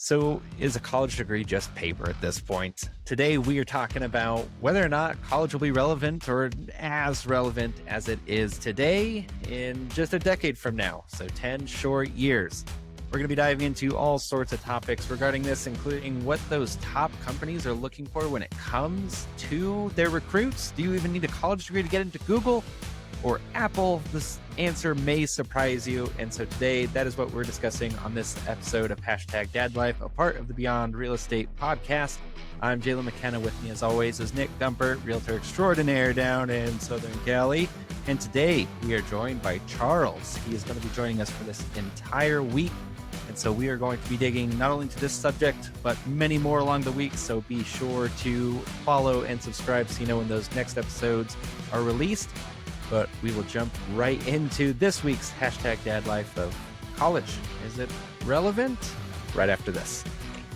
So is a college degree just paper at this point? Today, we are talking about whether or not college will be relevant or as relevant as it is today in just a decade from now. So 10 short years. We're going to be diving into all sorts of topics regarding this, including what those top companies are looking for when it comes to their recruits. Do you even need a college degree to get into Google or Apple? This answer may surprise you. And so today, that is what we're discussing on this episode of Dad Life, a part of the Beyond Real Estate podcast. I'm Jalen McKenna. With me, as always, is Nick Gumpert, realtor extraordinaire down in Southern Cali. And today, we are joined by Charles. He is going to be joining us for this entire week. And so we are going to be digging not only to this subject, but many more along the week. So be sure to follow and subscribe so you know when those next episodes are released. But we will jump right into this week's Dad Life of college. Is it relevant? Right after this.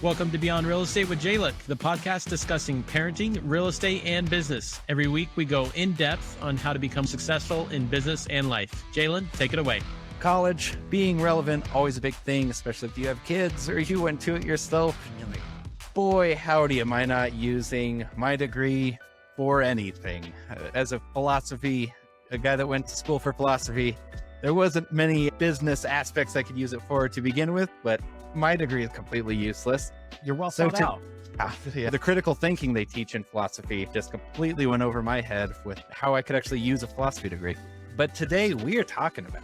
Welcome to Beyond Real Estate with Jalen, the podcast discussing parenting, real estate, and business. Every week we go in depth on how to become successful in business and life. Jalen, take it away. College being relevant, always a big thing, especially if you have kids or you went to it yourself. And you're like, boy, howdy, am I not using my degree for anything? As a philosophy, a guy that went to school for philosophy, there wasn't many business aspects I could use it for to begin with, but my degree is completely useless. You're well thought out. The critical thinking they teach in philosophy just completely went over my head with how I could actually use a philosophy degree. But today we are talking about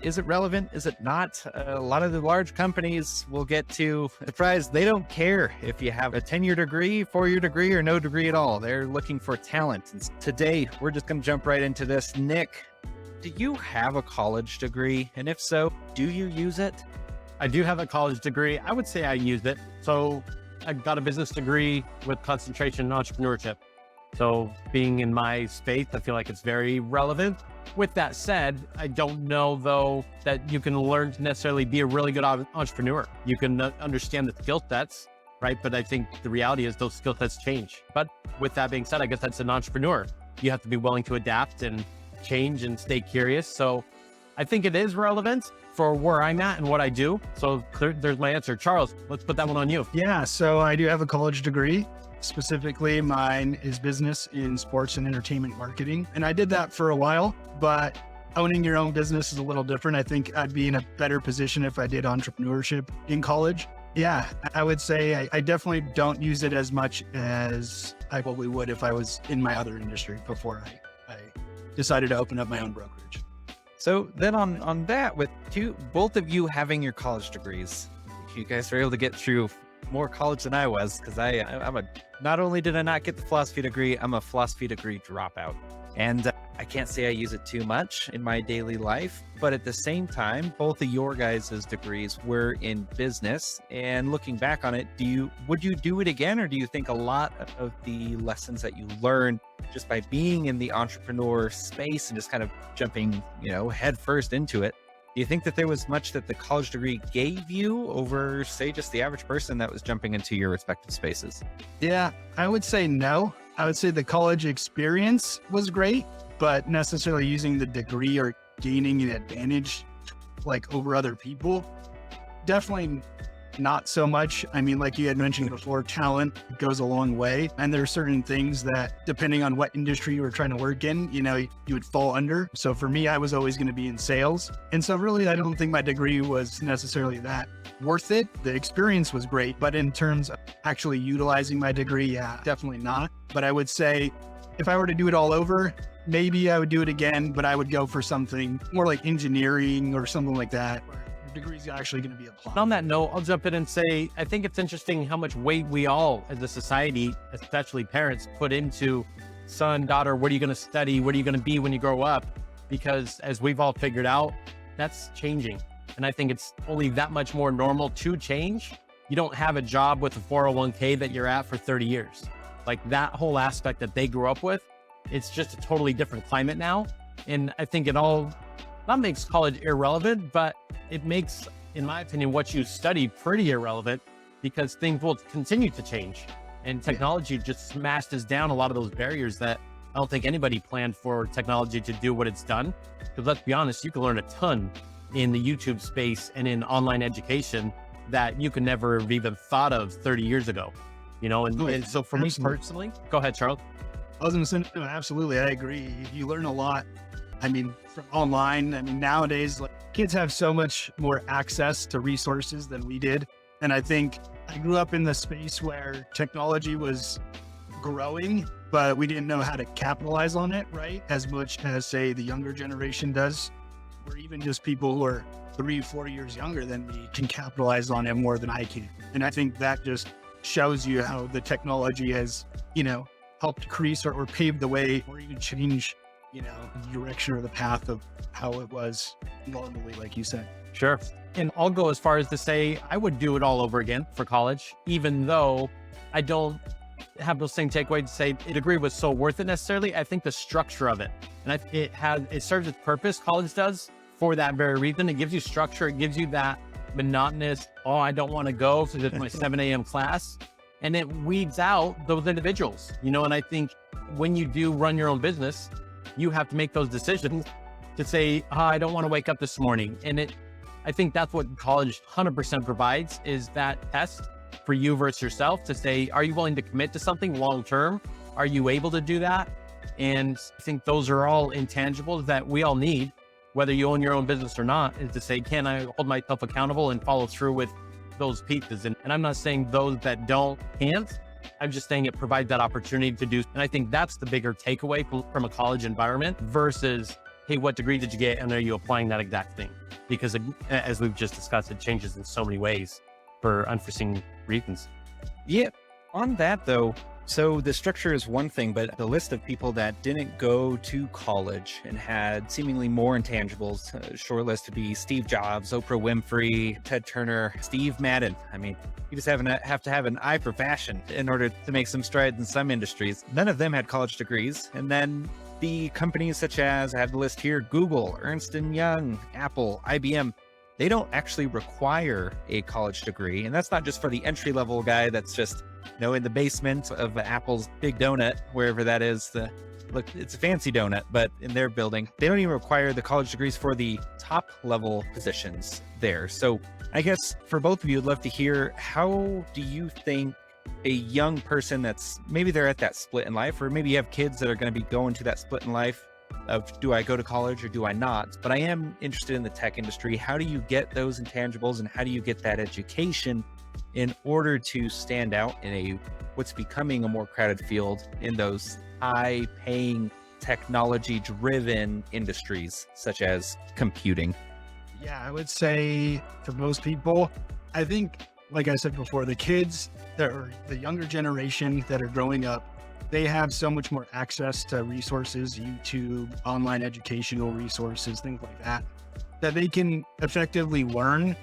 is it relevant? Is it not? A lot of the large companies will get to surprise. They don't care if you have a 10-year degree, 4-year degree, or no degree at all. They're looking for talent. And today, we're just going to jump right into this. Nick, do you have a college degree? And if so, do you use it? I do have a college degree. I would say I used it. So I got a business degree with concentration in entrepreneurship. So being in my space, I feel like it's very relevant. With that said, I don't know, though, that you can learn to necessarily be a really good entrepreneur. You can understand the skill sets, right? But I think the reality is those skill sets change. But with that being said, I guess that's an entrepreneur. You have to be willing to adapt and change and stay curious. So I think it is relevant for where I'm at and what I do. So there's my answer. Charles, let's put that one on you. Yeah, so I do have a college degree. Specifically, mine is business in sports and entertainment marketing. And I did that for a while, but owning your own business is a little different. I think I'd be in a better position if I did entrepreneurship in college. Yeah, I would say I definitely don't use it as much as I probably would if I was in my other industry before I decided to open up my own brokerage. So then on that, with both of you having your college degrees, you guys were able to get through more college than I was, because not only did I not get the philosophy degree, I'm a philosophy degree dropout. And I can't say I use it too much in my daily life, but at the same time, both of your guys' degrees were in business. And looking back on it, would you do it again? Or do you think a lot of the lessons that you learned just by being in the entrepreneur space and just kind of jumping, head first into it, do you think that there was much that the college degree gave you over, say, just the average person that was jumping into your respective spaces? Yeah, I would say no. I would say the college experience was great, but necessarily using the degree or gaining an advantage like over other people, definitely not so much. I mean, like you had mentioned before, talent goes a long way. And there are certain things that, depending on what industry you were trying to work in, you would fall under. So for me, I was always going to be in sales. And so really, I don't think my degree was necessarily that worth it. The experience was great, but in terms of actually utilizing my degree, yeah, definitely not. But I would say if I were to do it all over, maybe I would do it again, but I would go for something more like engineering or something like that. Degree is actually going to be applied. On that note, I'll jump in and say, I think it's interesting how much weight we all as a society, especially parents, put into son, daughter, what are you going to study? What are you going to be when you grow up? Because as we've all figured out, that's changing. And I think it's only that much more normal to change. You don't have a job with a 401k that you're at for 30 years. Like that whole aspect that they grew up with, it's just a totally different climate now. And I think it all not makes college irrelevant, but it makes, in my opinion, what you study pretty irrelevant, because things will continue to change. And technology just smashes down a lot of those barriers that I don't think anybody planned for technology to do what it's done. Because let's be honest, you can learn a ton in the YouTube space and in online education that you could never have even thought of 30 years ago, and so for me personally, go ahead, Charles. I was going to say, no, absolutely. I agree. You learn a lot. I mean, from online. I mean, nowadays, kids have so much more access to resources than we did. And I think I grew up in the space where technology was growing, but we didn't know how to capitalize on it, right? As much as, say, the younger generation does, or even just people who are 3-4 years younger than me can capitalize on it more than I can. And I think that just shows you how the technology has, helped increase or pave the way or even change, the direction or the path of how it was normally, like you said. Sure. And I'll go as far as to say I would do it all over again for college, even though I don't have those same takeaways to say a degree was so worth it necessarily. I think the structure of it, and it serves its purpose, college does, for that very reason. It gives you structure. It gives you that monotonous, I don't want to go because it's my 7 a.m. class. And it weeds out those individuals, and I think when you do run your own business, you have to make those decisions to say, I don't want to wake up this morning. And I think that's what college 100% provides, is that test for you versus yourself to say, are you willing to commit to something long-term? Are you able to do that? And I think those are all intangibles that we all need, whether you own your own business or not, is to say, can I hold myself accountable and follow through with those pieces? And I'm not saying those that don't can't. I'm just saying it provides that opportunity to do. And I think that's the bigger takeaway from a college environment versus, hey, what degree did you get? And are you applying that exact thing? Because as we've just discussed, it changes in so many ways for unforeseen reasons. Yeah. On that though, so the structure is one thing, but the list of people that didn't go to college and had seemingly more intangibles, a short list would be Steve Jobs, Oprah Winfrey, Ted Turner, Steve Madden. I mean, you just have to have an eye for fashion in order to make some strides in some industries. None of them had college degrees. And then the companies such as, I have the list here, Google, Ernst & Young, Apple, IBM, they don't actually require a college degree. And that's not just for the entry-level guy that's just in the basement of Apple's big donut, wherever that is. Look, it's a fancy donut, but in their building, they don't even require the college degrees for the top level positions there. So I guess for both of you, I'd love to hear, how do you think a young person that's maybe they're at that split in life, or maybe you have kids that are going to be going to that split in life of, do I go to college or do I not? But I am interested in the tech industry. How do you get those intangibles and how do you get that education in order to stand out in what's becoming a more crowded field in those high paying technology driven industries such as computing? Yeah, I would say for most people, I think, like I said before, the kids that are the younger generation that are growing up, they have so much more access to resources, YouTube, online educational resources, things like that they can effectively learn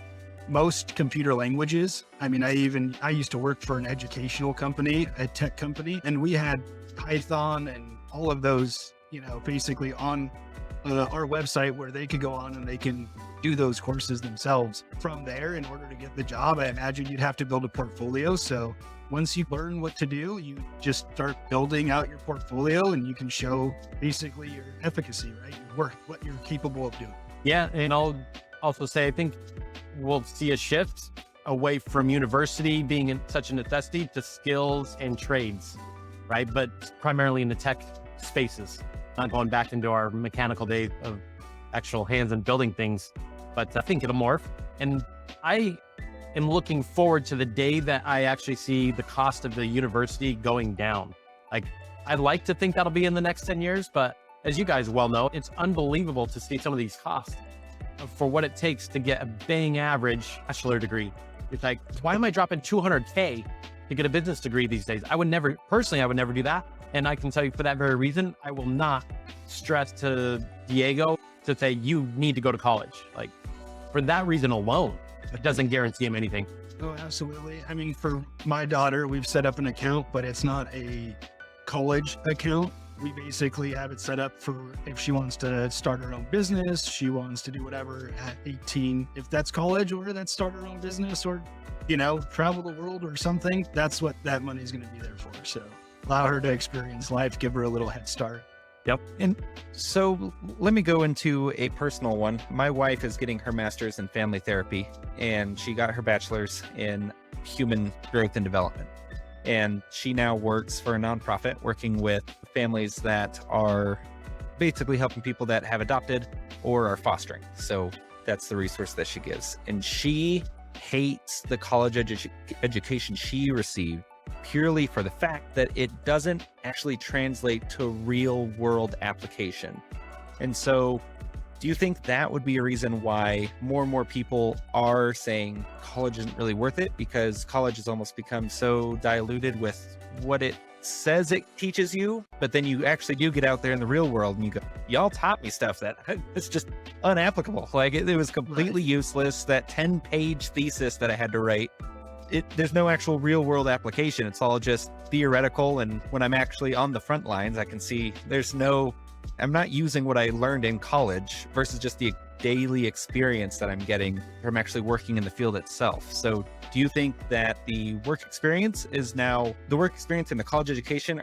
most computer languages. I mean, I used to work for an educational company, a tech company, and we had Python and all of those, basically on our website where they could go on and they can do those courses themselves. From there, in order to get the job, I imagine you'd have to build a portfolio. So once you learn what to do, you just start building out your portfolio and you can show basically your efficacy, right? Your work, what you're capable of doing. Yeah. And I'll also say, I think we'll see a shift away from university being such a necessity to skills and trades, right? But primarily in the tech spaces, not going back into our mechanical days of actual hands and building things, but I think it'll morph. And I am looking forward to the day that I actually see the cost of the university going down. Like, I'd like to think that'll be in the next 10 years, but as you guys well know, it's unbelievable to see some of these costs for what it takes to get a bang average bachelor degree. It's like, why am I dropping $200K to get a business degree these days? I would never do that. And I can tell you for that very reason, I will not stress to Diego to say, you need to go to college. Like, for that reason alone, it doesn't guarantee him anything. Oh, absolutely. I mean, for my daughter, we've set up an account, but it's not a college account. We basically have it set up for if she wants to start her own business, she wants to do whatever at 18, if that's college or that's start her own business or, travel the world or something, that's what that money's going to be there for. So allow her to experience life, give her a little head start. Yep. And so let me go into a personal one. My wife is getting her master's in family therapy, and she got her bachelor's in human growth and development. And she now works for a nonprofit working with families that are basically helping people that have adopted or are fostering. So that's the resource that she gives. And she hates the college education she received purely for the fact that it doesn't actually translate to real world application. And so do you think that would be a reason why more and more people are saying college isn't really worth it, because college has almost become so diluted with what it says it teaches you, but then you actually do get out there in the real world and you go, y'all taught me stuff that it's just unapplicable. Like it was completely useless. That 10-page thesis that I had to write, there's no actual real world application. It's all just theoretical. And when I'm actually on the front lines, I can see I'm not using what I learned in college versus just the daily experience that I'm getting from actually working in the field itself. So do you think that the work experience and the college education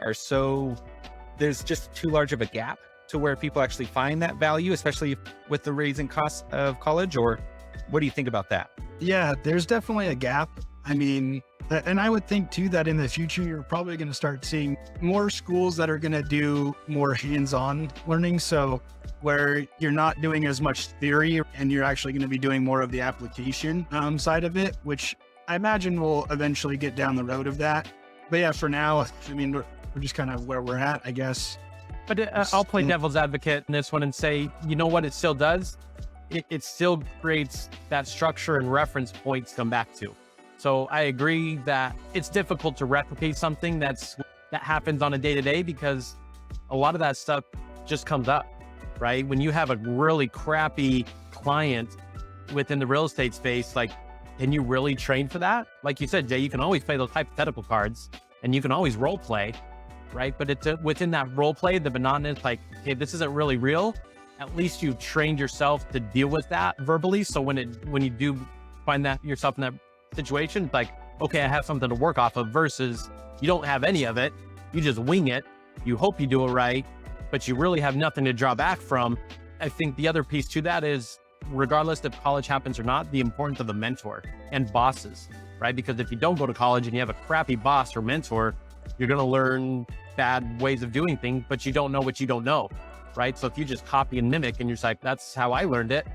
there's just too large of a gap to where people actually find that value, especially with the raising costs of college? Or what do you think about that? Yeah, there's definitely a gap. I mean, and I would think too that in the future, you're probably going to start seeing more schools that are going to do more hands-on learning. So where you're not doing as much theory and you're actually going to be doing more of the application side of it, which I imagine will eventually get down the road of that. But yeah, for now, I mean, we're just kind of where we're at, I guess. But I'll play devil's advocate in this one and say, you know what it still does? It still creates that structure and reference points to come back to. So I agree that it's difficult to replicate something that happens on a day-to-day, because a lot of that stuff just comes up, right? When you have a really crappy client within the real estate space, like, can you really train for that? Like you said, Jay, you can always play those hypothetical cards and you can always role play, right? But it's within that role play, the monotonous, like, okay, this isn't really real. At least you've trained yourself to deal with that verbally. So when you do find that yourself in that situation, like, okay, I have something to work off of, versus you don't have any of it. You just wing it. You hope you do it right, but you really have nothing to draw back from. I think the other piece to that is, regardless if college happens or not, the importance of a mentor and bosses, right? Because if you don't go to college and you have a crappy boss or mentor, you're going to learn bad ways of doing things, but you don't know what you don't know, right? So if you just copy and mimic and you're just like, that's how I learned it,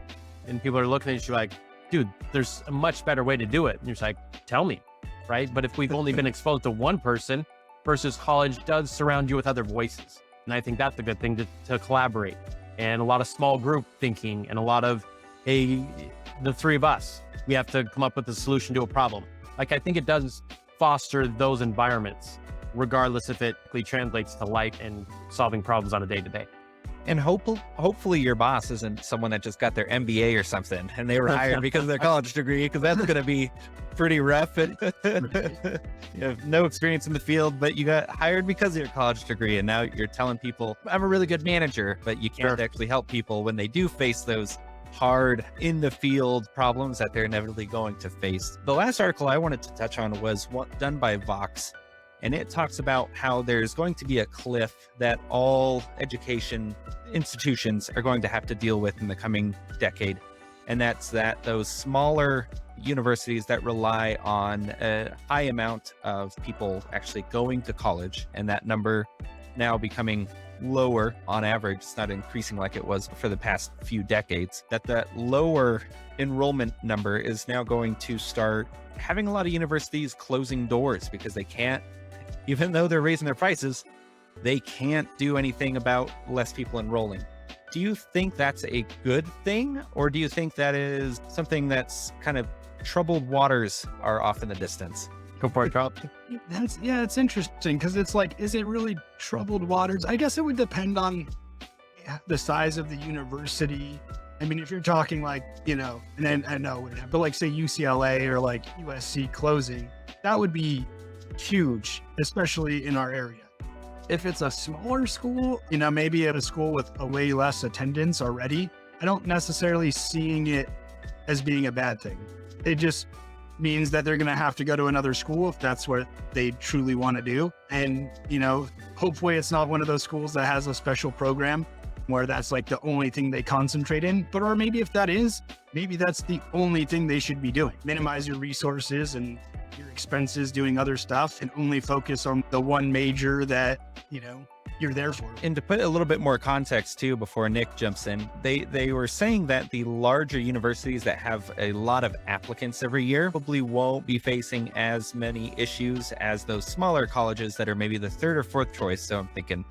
and people are looking at you like, dude, there's a much better way to do it. And you're just like, tell me, right? But if we've only been exposed to one person, versus college does surround you with other voices. And I think that's a good thing to collaborate, and a lot of small group thinking, and a lot of, hey, the three of us, we have to come up with a solution to a problem. Like, I think it does foster those environments, regardless if it translates to life and solving problems on a day-to-day. And hopefully your boss isn't someone that just got their MBA or something and they were hired because of their college degree, because that's going to be pretty rough. And you have no experience in the field, but you got hired because of your college degree. And now you're telling people, I'm a really good manager, but you can't actually help people when they do face those hard in the field problems that they're inevitably going to face. The last article I wanted to touch on was done by Vox. And it talks about how there's going to be a cliff that all education institutions are going to have to deal with in the coming decade. And that's that those smaller universities that rely on a high amount of people actually going to college, and that number now becoming lower on average, it's not increasing like it was for the past few decades, that lower enrollment number is now going to start having a lot of universities closing doors because they can't, even though they're raising their prices, they can't do anything about less people enrolling. Do you think that's a good thing? Or do you think that is something that's kind of troubled waters are off in the distance? Go for it, Carl. It's interesting, because it's like, is it really troubled waters? I guess it would depend on the size of the university. I mean, if you're talking like, and then I know, but like say UCLA or like USC closing, that would be huge, especially in our area. If it's a smaller school, maybe at a school with a way less attendance already, I don't necessarily seeing it as being a bad thing. means that they're going to have to go to another school if that's what they truly want to do. And, hopefully it's not one of those schools that has a special program where that's like the only thing they concentrate in. But, or maybe if that is, maybe that's the only thing they should be doing. Minimize your resources and your expenses doing other stuff and only focus on the one major that, you're there for. And to put a little bit more context too, before Nick jumps in, they were saying that the larger universities that have a lot of applicants every year probably won't be facing as many issues as those smaller colleges that are maybe the third or fourth choice. So I'm thinking,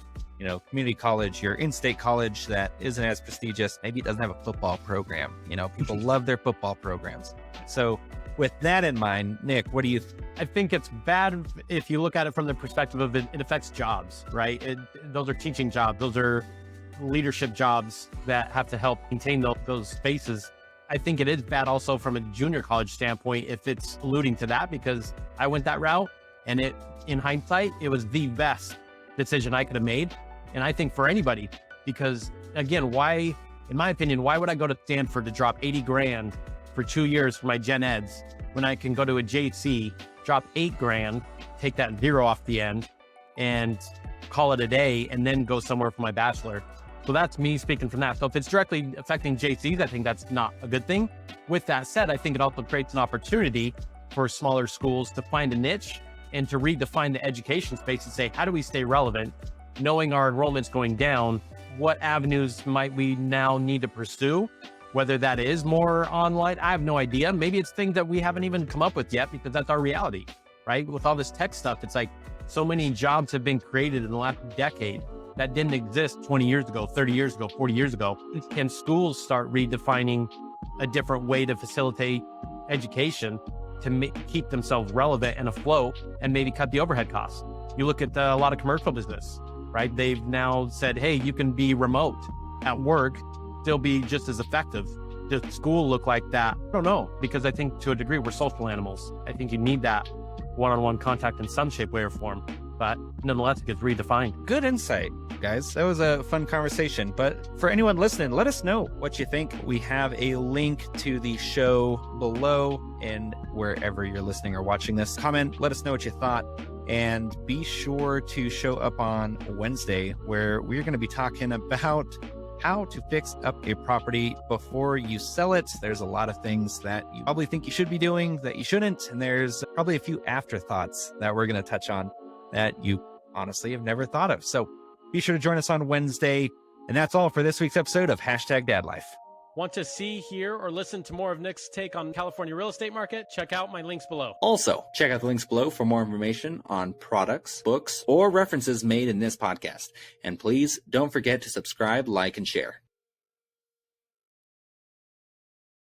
community college, your in-state college that isn't as prestigious, maybe it doesn't have a football program. People love their football programs. So with that in mind, Nick, what do you I think it's bad if you look at it from the perspective of it affects jobs, right? Those are teaching jobs. Those are leadership jobs that have to help maintain those spaces. I think it is bad also from a junior college standpoint if it's alluding to that, because I went that route and in hindsight, it was the best decision I could have made. And I think for anybody, because again, in my opinion, why would I go to Stanford to drop 80 grand for 2 years for my gen eds when I can go to a JC, drop 8 grand, take that 0 off the end and call it a day and then go somewhere for my bachelor. So that's me speaking from that. So if it's directly affecting JCs, I think that's not a good thing. With that said, I think it also creates an opportunity for smaller schools to find a niche and to redefine the education space and say, how do we stay relevant? Knowing our enrollment's going down, what avenues might we now need to pursue? Whether that is more online, I have no idea. Maybe it's things that we haven't even come up with yet because that's our reality, right? With all this tech stuff, it's like so many jobs have been created in the last decade that didn't exist 20 years ago, 30 years ago, 40 years ago. Can schools start redefining a different way to facilitate education to keep themselves relevant and afloat and maybe cut the overhead costs? You look at a lot of commercial business, right? They've now said, hey, you can be remote at work, still be just as effective. Does school look like that? I don't know, because I think to a degree we're social animals. I think you need that one-on-one contact in some shape, way, or form. But nonetheless, it gets redefined. Good insight, guys. That was a fun conversation. But for anyone listening, let us know what you think. We have a link to the show below, and wherever you're listening or watching this, comment, let us know what you thought. And be sure to show up on Wednesday, where we're going to be talking about how to fix up a property before you sell it. There's a lot of things that you probably think you should be doing that you shouldn't. And there's probably a few afterthoughts that we're going to touch on that you honestly have never thought of. So be sure to join us on Wednesday. And that's all for this week's episode of #DadLife. Want to see, hear, or listen to more of Nick's take on California real estate market? Check out my links below. Also, check out the links below for more information on products, books, or references made in this podcast. And please don't forget to subscribe, like, and share.